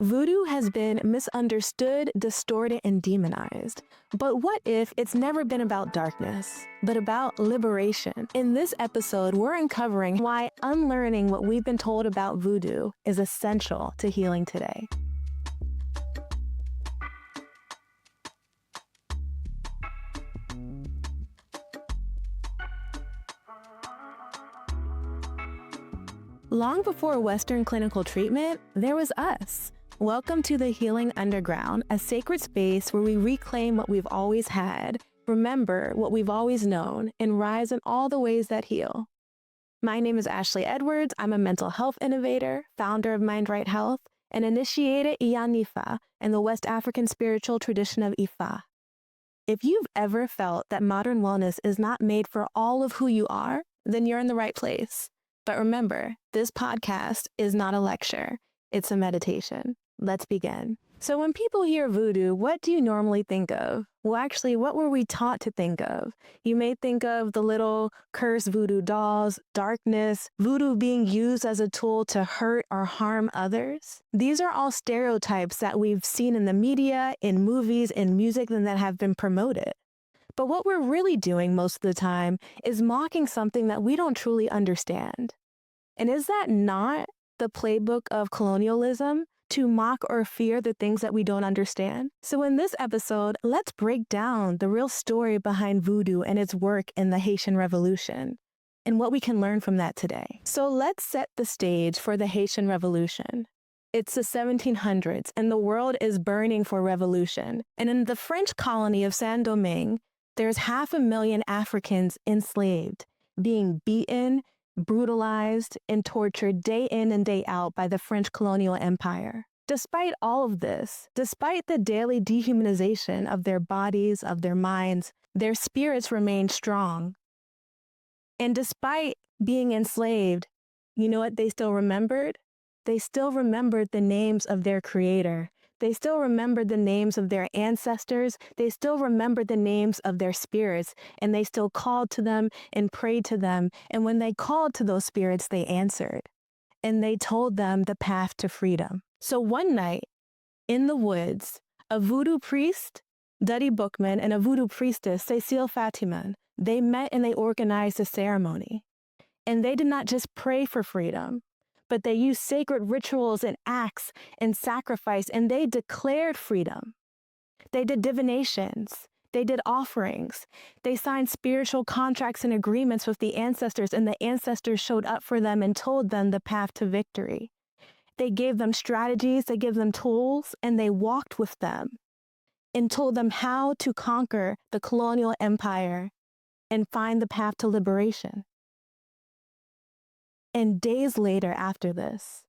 Voodoo has been misunderstood, distorted, and demonized. But what if it's never been about darkness, but about liberation? In this episode, we're uncovering why unlearning what we've been told about voodoo is essential to healing today. Long before Western clinical treatment, there was us. Welcome to the Healing Underground, a sacred space where we reclaim what we've always had, remember what we've always known, and rise in all the ways that heal. My name is Ashley Edwards. I'm a mental health innovator, founder of Mind Right Health, and initiated Ifa in the West African spiritual tradition of Ifa. If you've ever felt that modern wellness is not made for all of who you are, then you're in the right place. But remember, this podcast is not a lecture. It's a meditation. Let's begin. So when people hear voodoo, what do you normally think of? Well, actually, what were we taught to think of? You may think of the little cursed voodoo dolls, darkness, voodoo being used as a tool to hurt or harm others. These are all stereotypes that we've seen in the media, in movies, in music, and that have been promoted. But what we're really doing most of the time is mocking something that we don't truly understand. And is that not the playbook of colonialism, to mock or fear the things that we don't understand? So in this episode, let's break down the real story behind voodoo and its work in the Haitian Revolution, and what we can learn from that today. So let's set the stage for the Haitian Revolution. It's the 1700s, and the world is burning for revolution. And in the French colony of Saint-Domingue, there's 500,000 Africans enslaved, being beaten, brutalized, and tortured day in and day out by the French colonial empire. Despite all of this, despite the daily dehumanization of their bodies, of their minds, their spirits remained strong. And despite being enslaved, you know what they still remembered? They still remembered the names of their creator. They still remembered the names of their ancestors. They still remembered the names of their spirits, and they still called to them and prayed to them. And when they called to those spirits, they answered, and they told them the path to freedom. So one night in the woods, a voodoo priest, Duddy Bookman, and a voodoo priestess, Cécile Fatiman, they met and they organized a ceremony. And they did not just pray for freedom, but they used sacred rituals and acts and sacrifice, and they declared freedom. They did divinations. They did offerings. They signed spiritual contracts and agreements with the ancestors, and the ancestors showed up for them and told them the path to victory. They gave them strategies, they gave them tools, and they walked with them and told them how to conquer the colonial empire and find the path to liberation. And days later after this,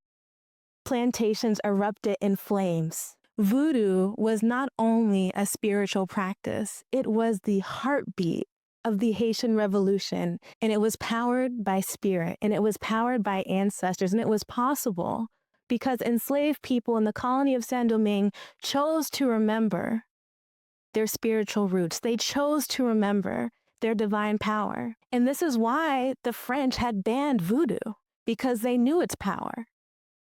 plantations erupted in flames. Voodoo was not only a spiritual practice, it was the heartbeat of the Haitian Revolution, and it was powered by spirit, and it was powered by ancestors, and it was possible because enslaved people in the colony of Saint-Domingue chose to remember their spiritual roots. They chose to remember their divine power. And this is why the French had banned voodoo, because they knew its power.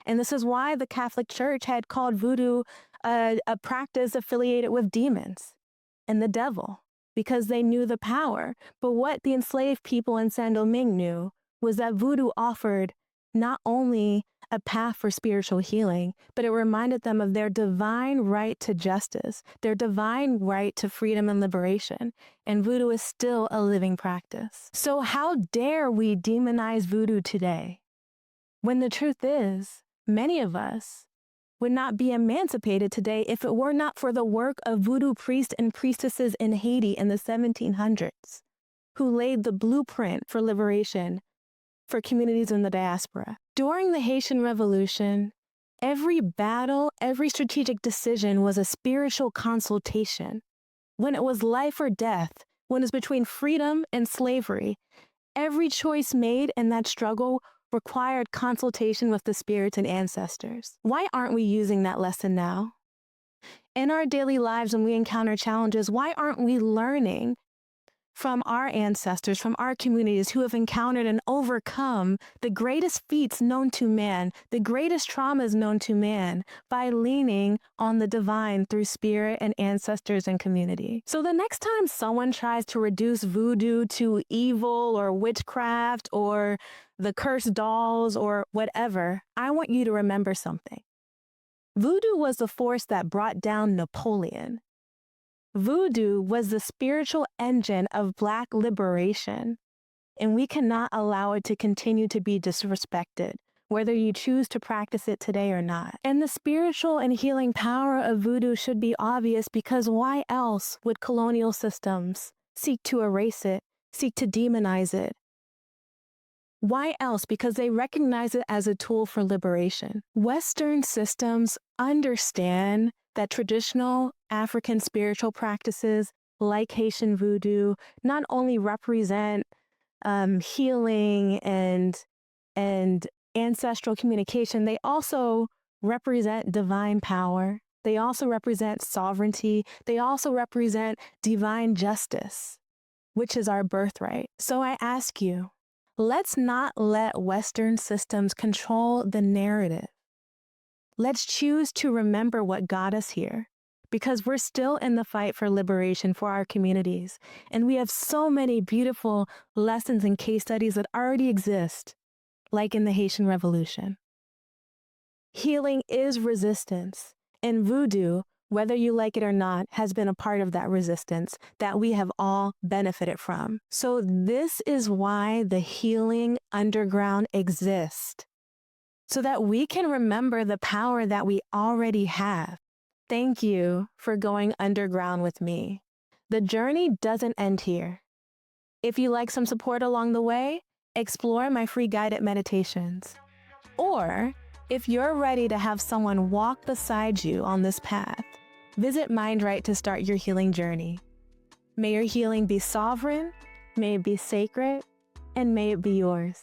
And this is why the Catholic Church had called voodoo a practice affiliated with demons and the devil, because they knew the power. But what the enslaved people in Saint-Domingue knew was that voodoo offered not only a path for spiritual healing, but it reminded them of their divine right to justice, their divine right to freedom and liberation. And voodoo is still a living practice. So how dare we demonize voodoo today, when the truth is, many of us would not be emancipated today if it were not for the work of voodoo priests and priestesses in Haiti in the 1700s, who laid the blueprint for liberation for communities in the diaspora. During the Haitian Revolution, every battle, every strategic decision was a spiritual consultation. When it was life or death, when it was between freedom and slavery, every choice made in that struggle required consultation with the spirits and ancestors. Why aren't we using that lesson now? In our daily lives, when we encounter challenges, why aren't we learning from our ancestors, from our communities who have encountered and overcome the greatest feats known to man, the greatest traumas known to man, by leaning on the divine through spirit and ancestors and community. So the next time someone tries to reduce voodoo to evil or witchcraft or the cursed dolls or whatever, I want you to remember something. Voodoo was the force that brought down Napoleon. Voodoo was the spiritual engine of Black liberation, and we cannot allow it to continue to be disrespected, whether you choose to practice it today or not. And the spiritual and healing power of voodoo should be obvious, because why else would colonial systems seek to erase it, seek to demonize it? Why else? Because they recognize it as a tool for liberation. Western systems understand that traditional African spiritual practices like Haitian voodoo not only represent healing and ancestral communication, they also represent divine power. They also represent sovereignty. They also represent divine justice, which is our birthright. So I ask you, let's not let Western systems control the narrative. Let's choose to remember what got us here, because we're still in the fight for liberation for our communities. And we have so many beautiful lessons and case studies that already exist, like in the Haitian Revolution. Healing is resistance, and voodoo, whether you like it or not, has been a part of that resistance that we have all benefited from. So this is why the healing underground exists, so that we can remember the power that we already have. Thank you for going underground with me. The journey doesn't end here. If you like some support along the way, explore my free guided meditations. Or if you're ready to have someone walk beside you on this path, visit MindRight to start your healing journey. May your healing be sovereign, may it be sacred, and may it be yours.